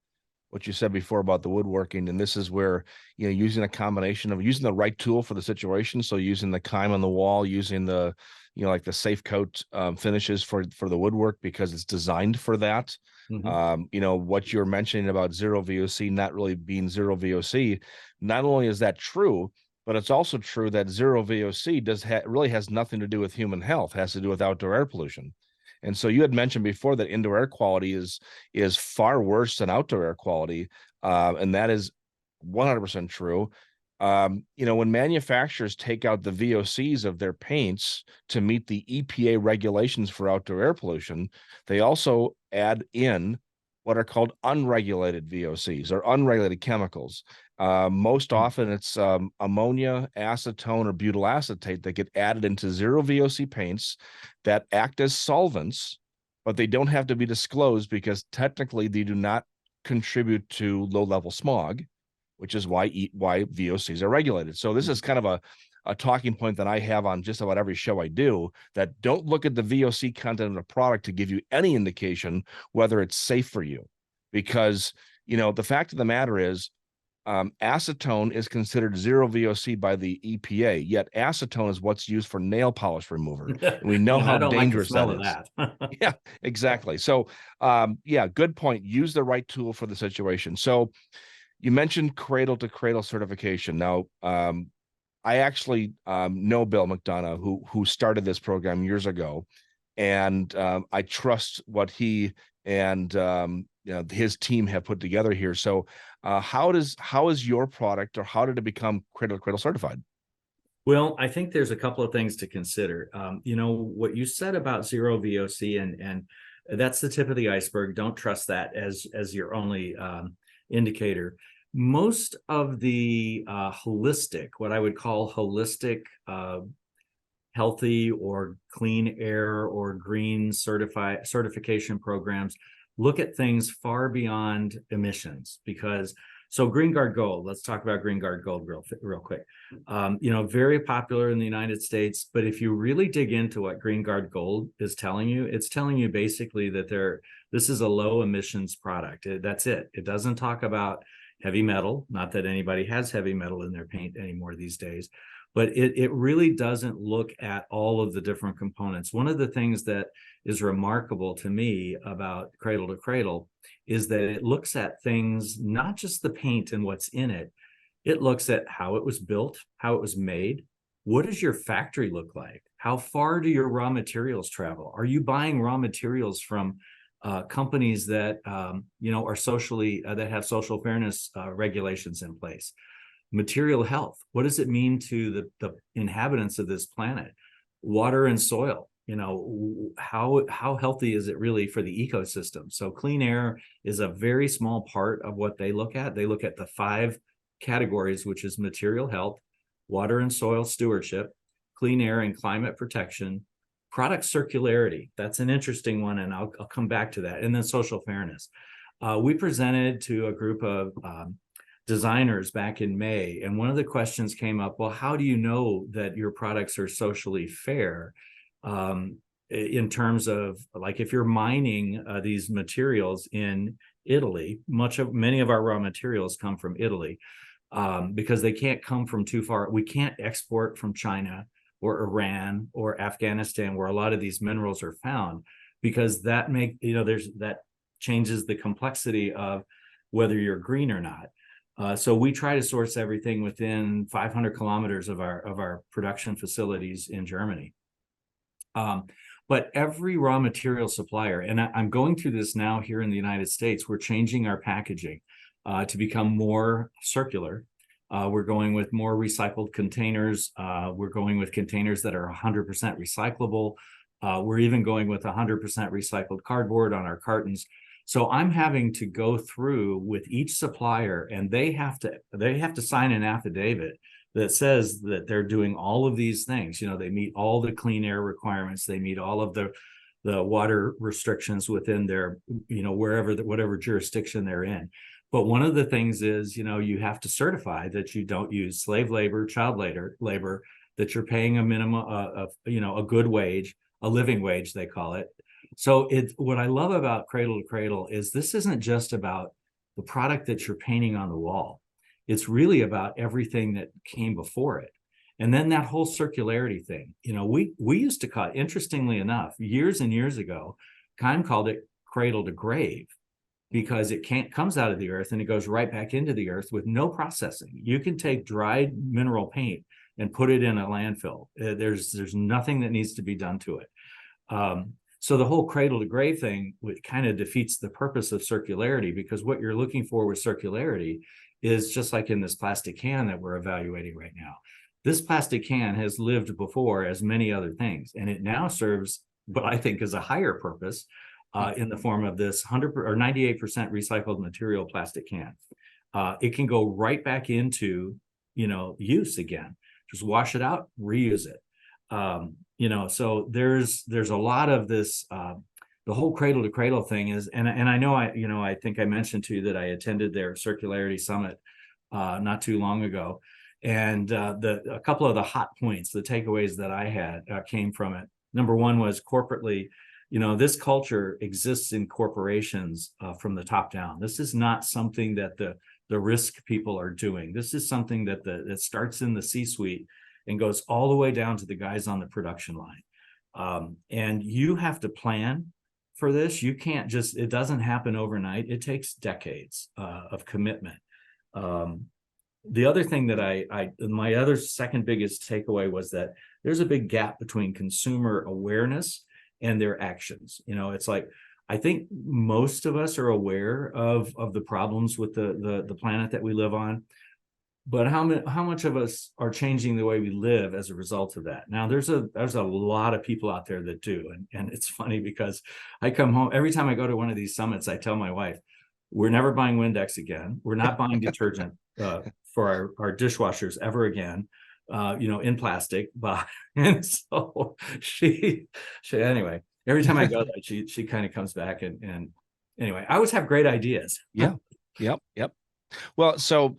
what you said before about the woodworking, and this is where, using a combination of using the right tool for the situation. So using the Keim on the wall, using the, like the safe coat finishes for the woodwork, because it's designed for that. What you're mentioning about zero VOC not really being zero VOC, not only is that true, but it's also true that zero VOC really has nothing to do with human health. It has to do with outdoor air pollution. And so you had mentioned before that indoor air quality is far worse than outdoor air quality, and that is 100% true. When manufacturers take out the VOCs of their paints to meet the EPA regulations for outdoor air pollution, they also add in what are called unregulated VOCs, or unregulated chemicals. Most often it's ammonia, acetone, or butyl acetate that get added into zero VOC paints that act as solvents, but they don't have to be disclosed because technically they do not contribute to low-level smog, which is why VOCs are regulated. So this is kind of a talking point that I have on just about every show I do, that don't look at the VOC content of the product to give you any indication whether it's safe for you. Because, the fact of the matter is, acetone is considered zero VOC by the EPA, yet acetone is what's used for nail polish remover. And we know And how I don't like the dangerous that smell of is. that. Yeah, exactly. So, yeah, good point. Use the right tool for the situation. So, you mentioned cradle to cradle certification. Now, I actually know Bill McDonough, who started this program years ago, and I trust what he and his team have put together here. So, how is your product, or how did it become cradle to cradle certified? Well, I think there's a couple of things to consider. What you said about zero VOC, and that's the tip of the iceberg. Don't trust that as your only indicator. Most of the holistic, what I would call holistic, healthy or clean air or green certification programs look at things far beyond emissions. Because so Green Guard Gold, let's talk about Green Guard Gold real quick. Very popular in the United States, but if you really dig into what Green Guard Gold is telling you, it's telling you basically that this is a low emissions product. That's it. It doesn't talk about heavy metal, not that anybody has heavy metal in their paint anymore these days, but it really doesn't look at all of the different components. One of the things that is remarkable to me about Cradle to Cradle is that it looks at things, not just the paint and what's in it. It looks at how it was built, how it was made. What does your factory look like? How far do your raw materials travel? Are you buying raw materials from companies that are socially that have social fairness regulations in place? Material health. What does it mean to the inhabitants of this planet? Water and soil. How healthy is it really for the ecosystem? So clean air is a very small part of what they look at. They look at the 5 categories, which is material health, water and soil stewardship, clean air and climate protection, product circularity. That's an interesting one, and I'll come back to that. And then social fairness. We presented to a group of designers back in May, and one of the questions came up, well, how do you know that your products are socially fair? In terms of, like, if you're mining these materials in Italy, many of our raw materials come from Italy, because they can't come from too far. We can't export from China or Iran or Afghanistan, where a lot of these minerals are found, because that changes the complexity of whether you're green or not. So we try to source everything within 500 kilometers of our production facilities in Germany. But every raw material supplier, and I'm going through this now here in the United States, we're changing our packaging to become more circular. We're going with more recycled containers. We're going with containers that are 100% recyclable. We're even going with 100% recycled cardboard on our cartons. So I'm having to go through with each supplier, and they have to sign an affidavit that says that they're doing all of these things. They meet all the clean air requirements. They meet all of the water restrictions within their, whatever jurisdiction they're in. But one of the things is, you have to certify that you don't use slave labor, child labor, that you're paying a minimum of, a good wage, a living wage, they call it. So what I love about Cradle to Cradle is this isn't just about the product that you're painting on the wall. It's really about everything that came before it. And then that whole circularity thing, we used to call, interestingly enough, years and years ago, Keim called it cradle to grave, because it comes out of the earth and it goes right back into the earth with no processing. You can take dried mineral paint and put it in a landfill. There's nothing that needs to be done to it. So the whole cradle to grave thing kind of defeats the purpose of circularity, because what you're looking for with circularity is just like in this plastic can that we're evaluating right now. This plastic can has lived before as many other things, and it now serves what I think is a higher purpose in the form of this 100 or 98% recycled material plastic can. It can go right back into use again. Just wash it out, reuse it. So there's a lot of this. The whole cradle to cradle thing is, and I know I think I mentioned to you that I attended their circularity summit not too long ago, and a couple of the hot points, the takeaways that I had came from it. Number one was corporately, this culture exists in corporations from the top down. This is not something that the the risk people are doing. This is something that starts in the C-suite and goes all the way down to the guys on the production line. And you have to plan for this. You can't just, it doesn't happen overnight. It takes decades of commitment. The other thing that my other second biggest takeaway was that there's a big gap between consumer awareness and their actions. It's like, I think most of us are aware of the problems with the planet that we live on, but how much of us are changing the way we live as a result of that? Now, there's a lot of people out there that do, and it's funny because I come home every time I go to one of these summits. I tell my wife, we're never buying Windex again. We're not buying detergent for our dishwashers ever again. In plastic, but and so she anyway. Every time I go there, she kind of comes back and anyway, I always have great ideas. Yeah. Yep. Well, so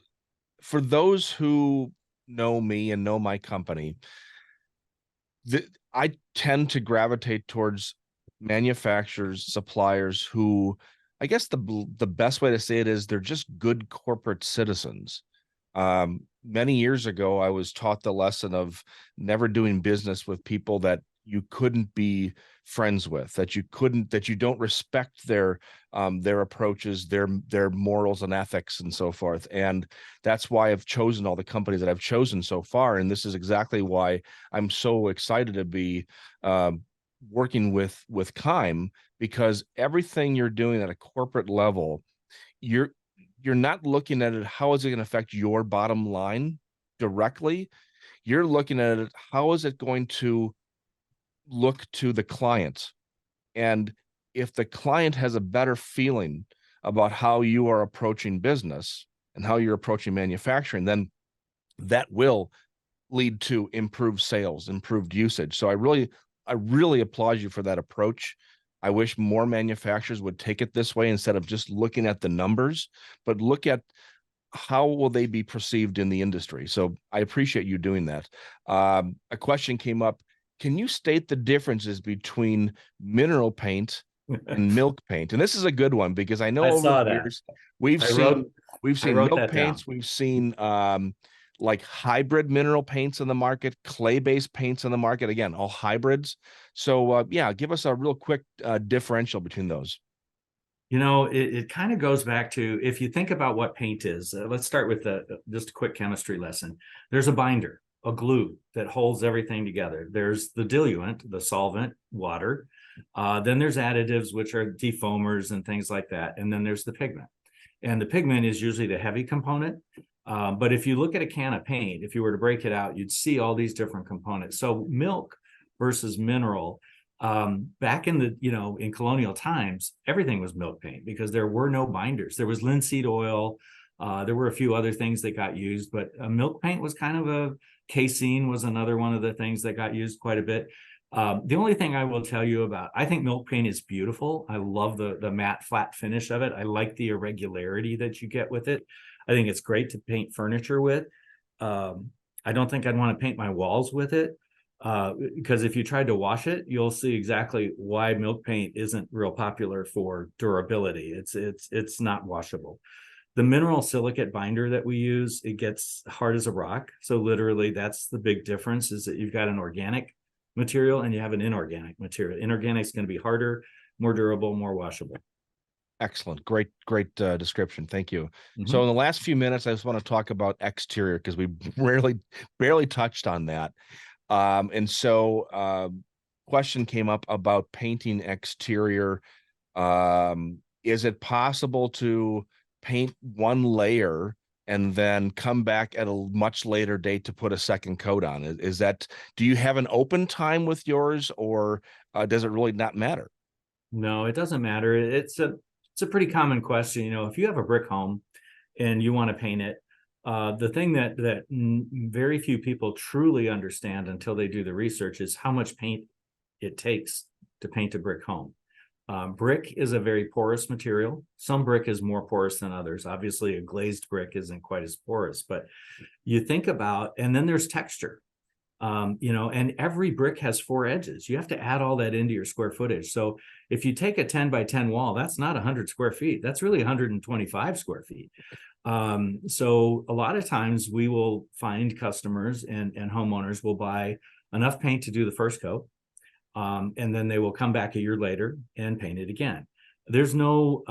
for those who know me and know my company, I tend to gravitate towards manufacturers, suppliers who, I guess the best way to say it is they're just good corporate citizens. Many years ago, I was taught the lesson of never doing business with people that you couldn't be friends with, that you don't respect their approaches, their morals and ethics and so forth. And that's why I've chosen all the companies that I've chosen so far. And this is exactly why I'm so excited to be working with Keim, because everything you're doing at a corporate level, you're not looking at it, how is it going to affect your bottom line directly? You're looking at it, how is it going to look to the client? And if the client has a better feeling about how you are approaching business and how you're approaching manufacturing, then that will lead to improved sales, improved usage. So I really applaud you for that approach. I wish more manufacturers would take it this way instead of just looking at the numbers, but look at how will they be perceived in the industry. So I appreciate you doing that. A question came up. Can you state the differences between mineral paint and milk paint? And this is a good one because I know over the years we've seen milk paints, we've seen like hybrid mineral paints in the market, clay-based paints in the market. Again, all hybrids. So yeah, give us a real quick differential between those. It kind of goes back to, if you think about what paint is, let's start with just a quick chemistry lesson. There's a binder, a glue that holds everything together. There's the diluent, the solvent, water. Then there's additives, which are defoamers and things like that. And then there's the pigment. And the pigment is usually the heavy component. But if you look at a can of paint, if you were to break it out, you'd see all these different components. So milk versus mineral, back in in colonial times, everything was milk paint because there were no binders. There was linseed oil. There were a few other things that got used, but milk paint was kind of casein was another one of the things that got used quite a bit. The only thing I will tell you about, I think milk paint is beautiful. I love the matte flat finish of it. I like the irregularity that you get with it. I think it's great to paint furniture with. I don't think I'd want to paint my walls with it. Because if you tried to wash it, you'll see exactly why milk paint isn't real popular for durability. It's not washable. The mineral silicate binder that we use, it gets hard as a rock. So literally that's the big difference, is that you've got an organic material and you have an inorganic material. Inorganic is going to be harder, more durable, more washable. Excellent. Great description. Thank you. So in the last few minutes, I just want to talk about exterior because we barely touched on that. And so question came up about painting exterior. Is it possible to paint one layer and then come back at a much later date to put a second coat on? Do you have an open time with yours, or does it really not matter? No, it doesn't matter. It's a pretty common question. If you have a brick home and you want to paint it, the thing that very few people truly understand until they do the research is how much paint it takes to paint a brick home. Brick is a very porous material. Some brick is more porous than others. Obviously, a glazed brick isn't quite as porous, but you think about, and then there's texture. And every brick has 4 edges. You have to add all that into your square footage. So if you take a 10 by 10 wall, that's not 100 square feet. That's really 125 square feet. So a lot of times we will find customers and homeowners will buy enough paint to do the first coat. And then they will come back a year later and paint it again. There's no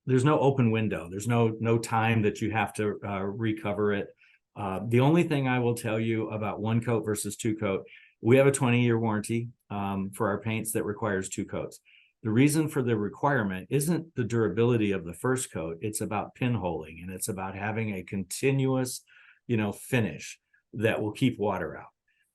open window. There's no time that you have to recover it. The only thing I will tell you about 1 coat versus 2 coat, we have a 20-year warranty for our paints that requires 2 coats. The reason for the requirement isn't the durability of the first coat. It's about pinholing, and it's about having a continuous, finish that will keep water out.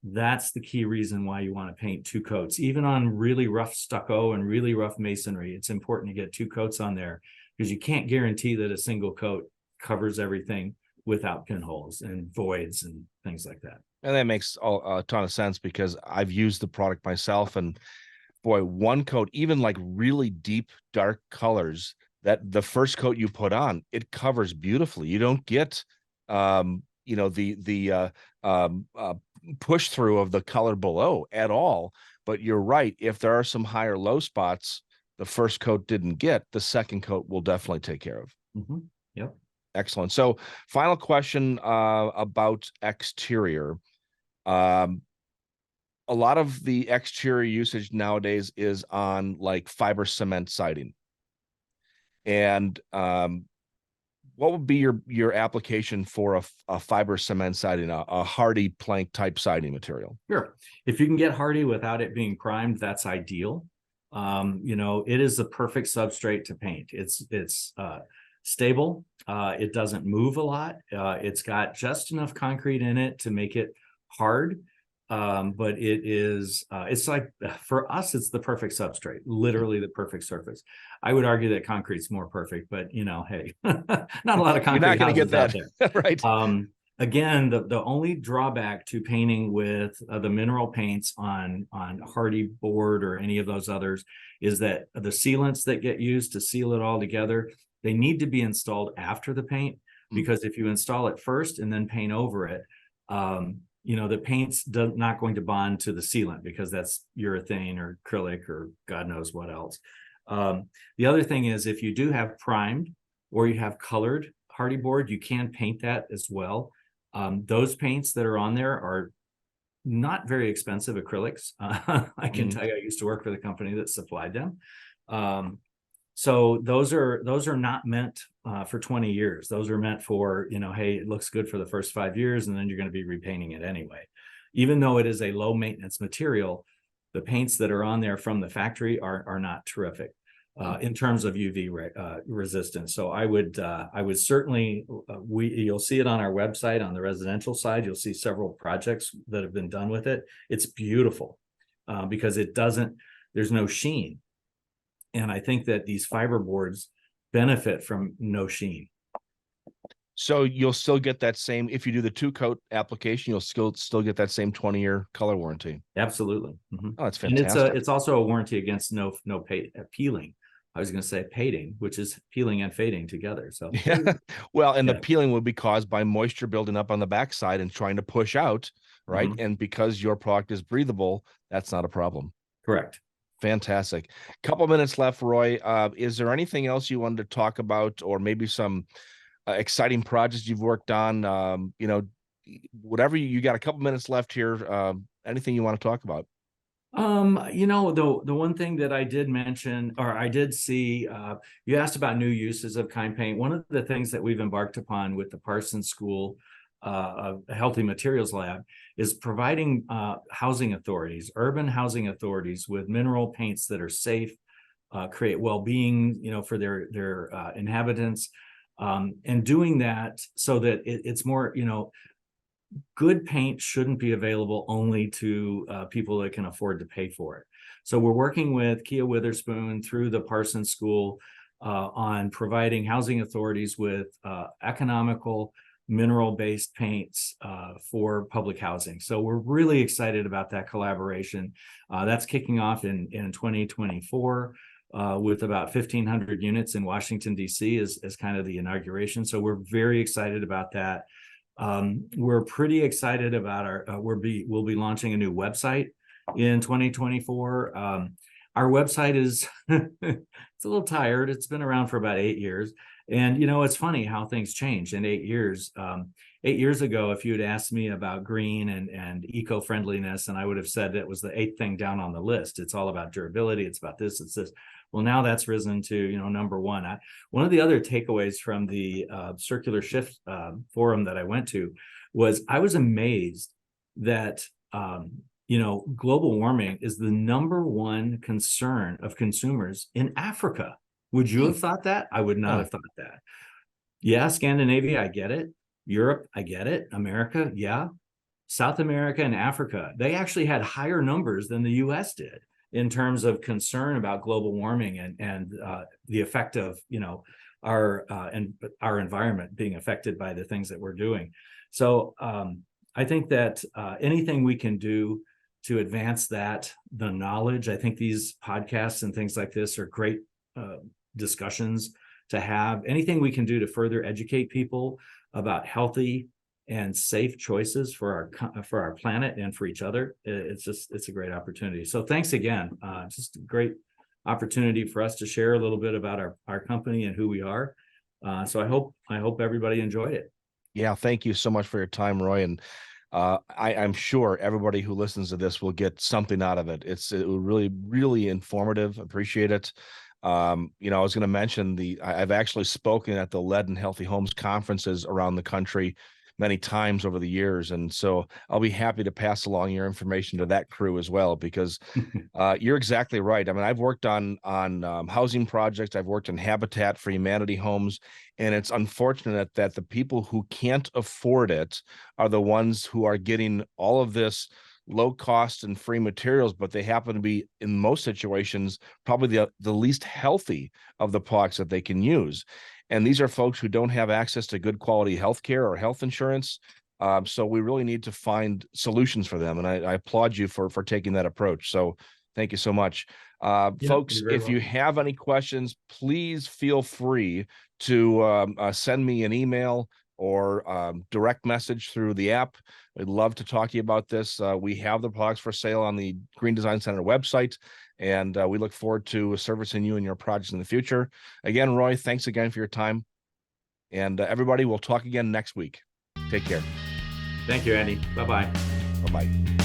That's the key reason why you want to paint 2 coats. Even on really rough stucco and really rough masonry, it's important to get 2 coats on there, because you can't guarantee that a single coat covers everything without pinholes and voids and things like that. And that makes a ton of sense, because I've used the product myself, and boy, 1 coat, even like really deep, dark colors, that the first coat you put on, it covers beautifully. You don't get, the push through of the color below at all. But you're right. If there are some high or low spots the first coat didn't get, the second coat will definitely take care of. Mm-hmm. Yep. Excellent. So final question about exterior. A lot of the exterior usage nowadays is on like fiber cement siding. And what would be your application for a fiber cement siding, a hardy plank type siding material? Sure. If you can get hardy without it being primed, that's ideal. It is the perfect substrate to paint. It's stable. It doesn't move a lot. It's got just enough concrete in it to make it hard. But it's like, for us, it's the perfect substrate, literally the perfect surface. I would argue that concrete's more perfect, but hey, not a lot of concrete. You're not going to get that out there. right. Again, the only drawback to painting with the mineral paints on hardy board or any of those others is that the sealants that get used to seal it all together, they need to be installed after the paint, because if you install it first and then paint over it, the paint's not going to bond to the sealant, because that's urethane or acrylic or God knows what else. The other thing is, if you do have primed or you have colored hardy board, you can paint that as well. Those paints that are on there are not very expensive acrylics. I can tell you, I used to work for the company that supplied them. So those are not meant for 20 years. Those are meant for, hey, it looks good for the first 5 years, and then you're going to be repainting it anyway. Even though it is a low maintenance material, the paints that are on there from the factory are not terrific in terms of UV resistance. So I would certainly, you'll see it on our website on the residential side. You'll see several projects that have been done with it. It's beautiful because there's no sheen. And I think that these fiber boards benefit from no sheen. So you'll still get that same, if you do the 2 coat application, you'll still get that same 20-year color warranty. Absolutely. Mm-hmm. Oh, that's fantastic. And it's also a warranty against no peeling. I was going to say painting, which is peeling and fading together. So yeah, well, and the peeling will be caused by moisture building up on the backside and trying to push out, right? Mm-hmm. And because your product is breathable, that's not a problem. Correct. Fantastic. Couple minutes left, Roy. Is there anything else you wanted to talk about, or maybe some exciting projects you've worked on? Whatever you got a couple minutes left here. Anything you want to talk about? The one thing that I did mention, or I did see, you asked about new uses of Keim paint. One of the things that we've embarked upon with the Parsons School Healthy Materials Lab is providing housing authorities, urban housing authorities, with mineral paints that are safe, create well-being, for their inhabitants, and doing that so that it's more, good paint shouldn't be available only to people that can afford to pay for it. So we're working with Kia Witherspoon through the Parsons School on providing housing authorities with economical mineral-based paints for public housing. So we're really excited about that collaboration. That's kicking off in 2024 with about 1,500 units in Washington, D.C. as kind of the inauguration. So we're very excited about that. We're pretty excited about we'll be launching a new website in 2024. Our website is it's a little tired. It's been around for about 8 years. And it's funny how things change in 8 years. 8 years ago, if you had asked me about green and eco-friendliness, and I would have said it was the 8th thing down on the list. It's all about durability. It's about this, it's this. Well, now that's risen to number one. One of the other takeaways from the Circular Shift forum that I went to was I was amazed that global warming is the number one concern of consumers in Africa. Would you have thought that? I would not have thought that. Yeah, Scandinavia, I get it. Europe, I get it. America, yeah. South America and Africa, they actually had higher numbers than the US did in terms of concern about global warming and the effect of our environment being affected by the things that we're doing. So I think that anything we can do to advance the knowledge, I think these podcasts and things like this are great discussions to have. Anything we can do to further educate people about healthy and safe choices for our planet and for each other, it's a great opportunity. So thanks again. Just a great opportunity for us to share a little bit about our company and who we are. So I hope everybody enjoyed it. Yeah, thank you so much for your time, Roy. And I'm sure everybody who listens to this will get something out of it. It really, really informative. Appreciate it. I was going to mention I've actually spoken at the Lead and Healthy Homes conferences around the country many times over the years. And so I'll be happy to pass along your information to that crew as well, because you're exactly right. I mean, I've worked on housing projects. I've worked in Habitat for Humanity homes, and it's unfortunate that the people who can't afford it are the ones who are getting all of this low cost and free materials, but they happen to be, in most situations, probably the least healthy of the products that they can use. And these are folks who don't have access to good quality health care or health insurance. So we really need to find solutions for them. And I applaud you for taking that approach. So thank you so much. Folks, if you have any questions, please feel free to send me an email or direct message through the app. I'd love to talk to you about this. We have the products for sale on the Green Design Center website, and we look forward to servicing you and your projects in the future. Again, Roy, thanks again for your time. And everybody, we'll talk again next week. Take care. Thank you, Andy. Bye-bye. Bye-bye.